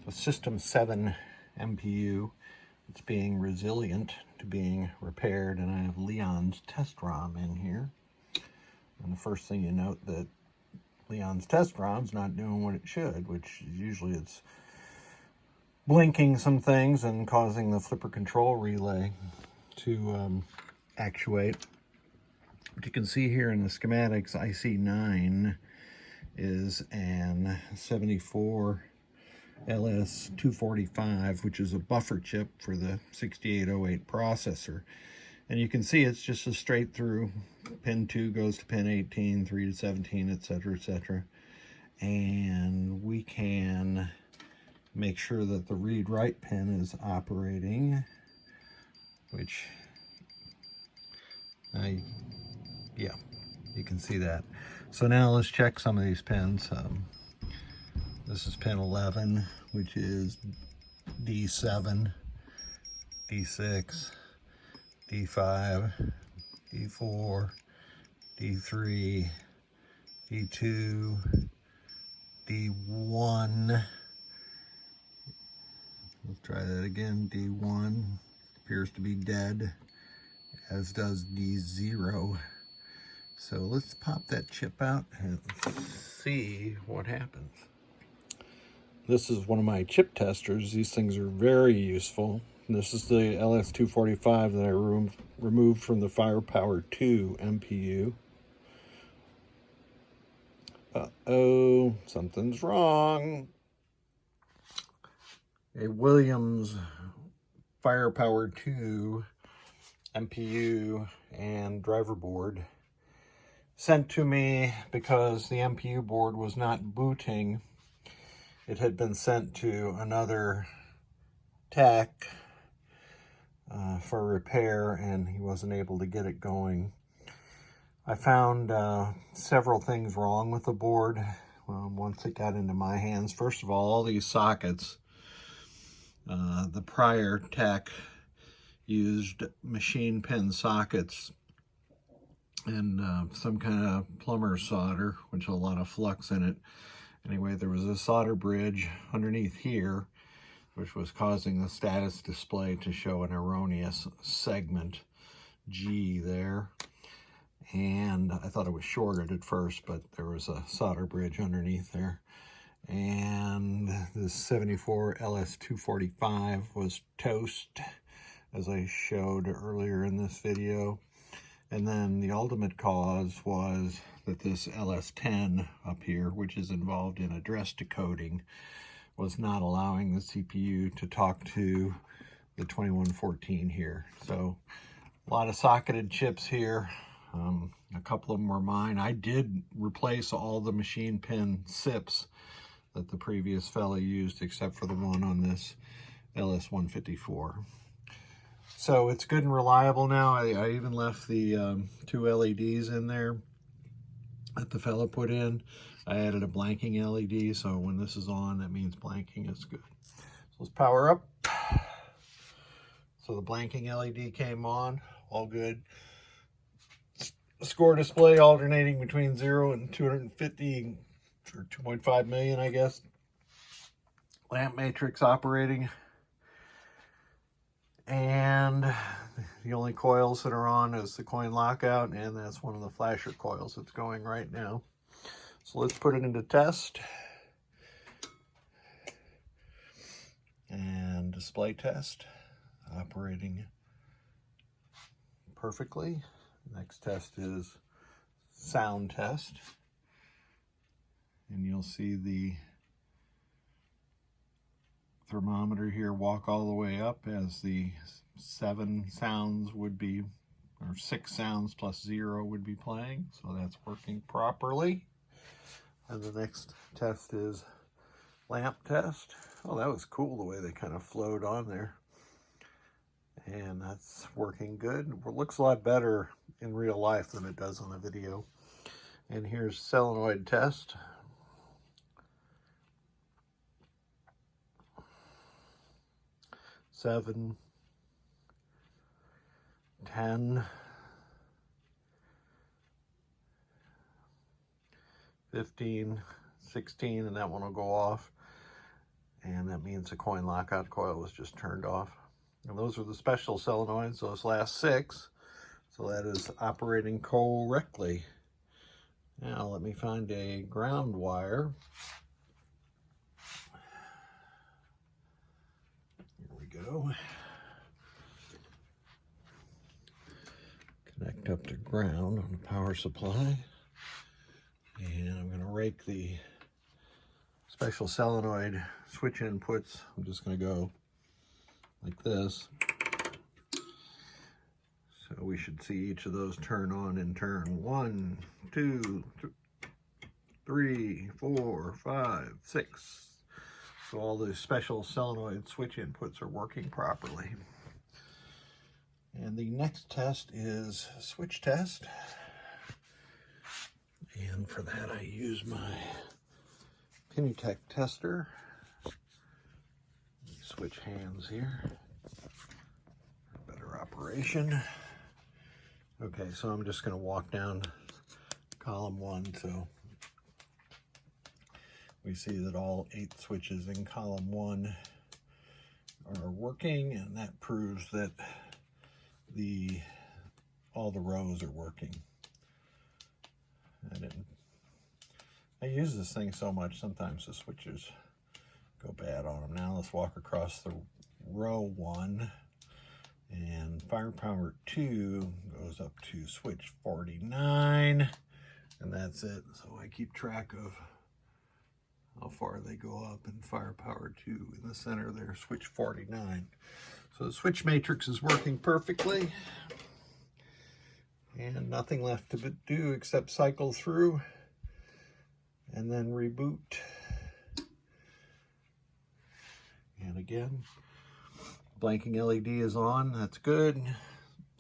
a System 7 MPU. It's being resilient to being repaired, and I have Leon's test ROM in here. And the first thing you note that Leon's test ROM's not doing what it should, which is usually it's blinking some things and causing the flipper control relay to actuate. But you can see here in the schematics, IC9 is an 74 LS245, which is a buffer chip for the 6808 processor. And you can see it's just a straight through. Pin 2 goes to pin 18, 3 to 17, etc., etc. And we can make sure that the read-write pin is operating, which yeah, you can see that. So now let's check some of these pins. This is pin 11, which is D7, D6, D5, D4, D3, D2, D1. Let's try that again. D1 appears to be dead, as does D0. So let's pop that chip out and see what happens. This is one of my chip testers. These things are very useful. This is the LS245 that I removed from the FirePower 2 MPU. Uh-oh, something's wrong. A Williams FirePower 2 MPU and driver board sent to me because the MPU board was not booting. It had been sent to another tech for repair, and he wasn't able to get it going. I found several things wrong with the board once it got into my hands. First of all these sockets, the prior tech used machine pin sockets and some kind of plumber solder, which had a lot of flux in it. Anyway, there was a solder bridge underneath here, which was causing the status display to show an erroneous segment G there. And I thought it was shorted at first, but there was a solder bridge underneath there. And the 74 LS245 was toast, as I showed earlier in this video. And then the ultimate cause was that this LS10 up here, which is involved in address decoding, was not allowing the CPU to talk to the 2114 here. So a lot of socketed chips here. A couple of them were mine. I did replace all the machine pin SIPs that the previous fella used, except for the one on this LS154. So it's good and reliable now. I even left the 2 LEDs in there that the fella put in. I added a blanking LED, so when this is on, that means blanking is good. So let's power up. So the blanking LED came on, all good. Score display alternating between 0 and 250 or 2.5 million, I guess. Lamp matrix operating. And the only coils that are on is the coin lockout, and that's one of the flasher coils that's going right now. So let's put it into test. And display test, operating perfectly. Next test is sound test. And you'll see the thermometer here walk all the way up as the 7 sounds would be, or 6 sounds plus 0 would be playing. So that's working properly. And the next test is lamp test. Oh, that was cool the way they kind of flowed on there. And that's working good. It looks a lot better in real life than it does on the video. And here's solenoid test. Seven, 10, 15, 16, and that one will go off. and that means the coin lockout coil was just turned off. And those are the special solenoids, those last 6. So that is operating correctly. Now let me find a ground wire. Here we go. Connect up to ground on the power supply. And I'm going to rake the special solenoid switch inputs. I'm just going to go like this. So we should see each of those turn on in turn. 1, 2, 3, 4, 5, 6. So all the special solenoid switch inputs are working properly. And the next test is switch test. And for that I use my Pinutech tester. Switch hands here for better operation. Okay, so I'm just going to walk down column 1 so we see that all 8 switches in column 1 are working, and that proves that all the rows are working. I use this thing so much, sometimes the switches go bad on them. Now let's walk across the row 1, and FirePower 2 goes up to switch 49, and that's it. So I keep track of how far they go up in FirePower 2 in the center there, switch 49. So the switch matrix is working perfectly, and nothing left to do except cycle through and then reboot. And again, blinking LED is on, that's good.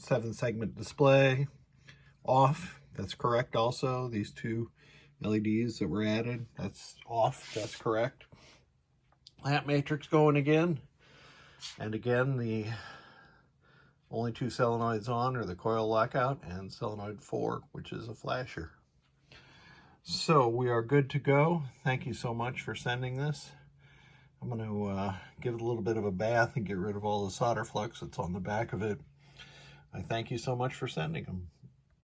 7-segment display off, that's correct also. These 2 LEDs that were added, that's off, that's correct. Lamp matrix going again. And again, the only 2 solenoids on are the coil lockout and solenoid 4, which is a flasher. So we are good to go. Thank you so much for sending this. I'm going to give it a little bit of a bath and get rid of all the solder flux that's on the back of it. I thank you so much for sending them.